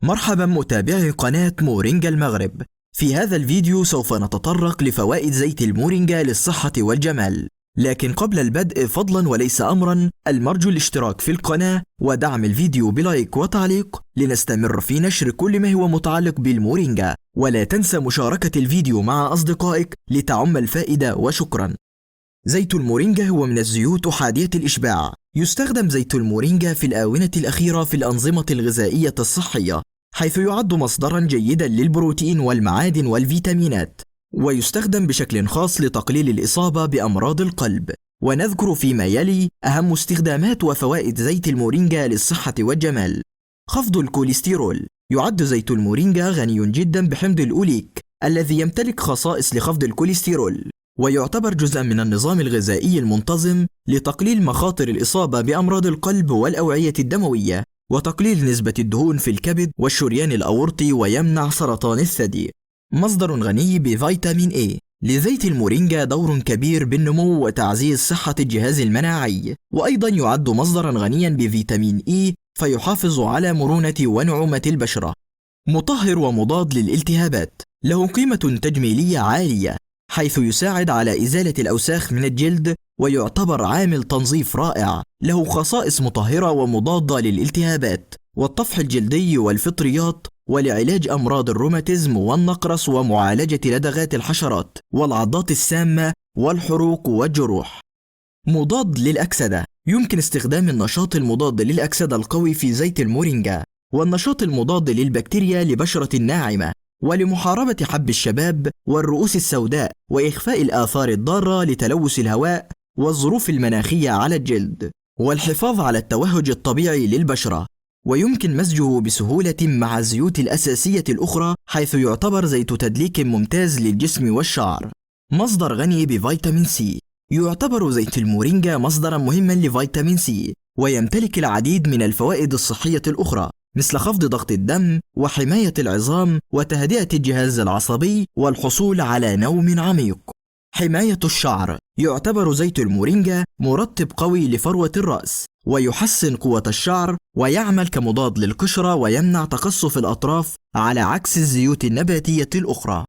مرحبا متابعي قناة مورينجا المغرب. في هذا الفيديو سوف نتطرق لفوائد زيت المورينجا للصحة والجمال، لكن قبل البدء فضلا وليس أمرا المرجو الاشتراك في القناة ودعم الفيديو بلايك وتعليق لنستمر في نشر كل ما هو متعلق بالمورينجا، ولا تنسى مشاركة الفيديو مع أصدقائك لتعم الفائدة، وشكرا. زيت المورينجا هو من الزيوت أحادية الإشباع. يستخدم زيت المورينجا في الآونة الأخيرة في الأنظمة الغذائية الصحية، حيث يعد مصدرا جيدا للبروتين والمعادن والفيتامينات، ويستخدم بشكل خاص لتقليل الإصابة بأمراض القلب. ونذكر فيما يلي أهم استخدامات وفوائد زيت المورينجا للصحة والجمال. خفض الكوليسترول. يعد زيت المورينجا غني جدا بحمض الأوليك الذي يمتلك خصائص لخفض الكوليسترول، ويعتبر جزءا من النظام الغذائي المنتظم لتقليل مخاطر الإصابة بأمراض القلب والأوعية الدموية، وتقليل نسبة الدهون في الكبد والشريان الأورطي، ويمنع سرطان الثدي. مصدر غني بفيتامين A. لزيت المورينجا دور كبير بالنمو وتعزيز صحة الجهاز المناعي، وأيضا يعد مصدرا غنيا بفيتامين E فيحافظ على مرونة ونعومة البشرة. مطهر ومضاد للالتهابات. له قيمة تجميلية عالية، حيث يساعد على إزالة الأوساخ من الجلد، ويعتبر عامل تنظيف رائع. له خصائص مطهرة ومضادة للالتهابات والطفح الجلدي والفطريات، ولعلاج أمراض الروماتيزم والنقرس، ومعالجة لدغات الحشرات والعضات السامة والحروق والجروح. مضاد للأكسدة. يمكن استخدام النشاط المضاد للأكسدة القوي في زيت المورينجا، والنشاط المضاد للبكتيريا لبشرة الناعمة، ولمحاربة حب الشباب والرؤوس السوداء، وإخفاء الآثار الضارة لتلوث الهواء والظروف المناخية على الجلد، والحفاظ على التوهج الطبيعي للبشرة. ويمكن مزجه بسهولة مع الزيوت الأساسية الأخرى، حيث يعتبر زيت تدليك ممتاز للجسم والشعر. مصدر غني بفيتامين سي. يعتبر زيت المورينجا مصدرا مهما لفيتامين سي، ويمتلك العديد من الفوائد الصحية الأخرى، مثل خفض ضغط الدم وحماية العظام وتهدئة الجهاز العصبي والحصول على نوم عميق. حماية الشعر. يعتبر زيت المورينجا مرطب قوي لفروة الرأس، ويحسن قوة الشعر، ويعمل كمضاد للقشرة، ويمنع تقصف الأطراف على عكس الزيوت النباتية الأخرى.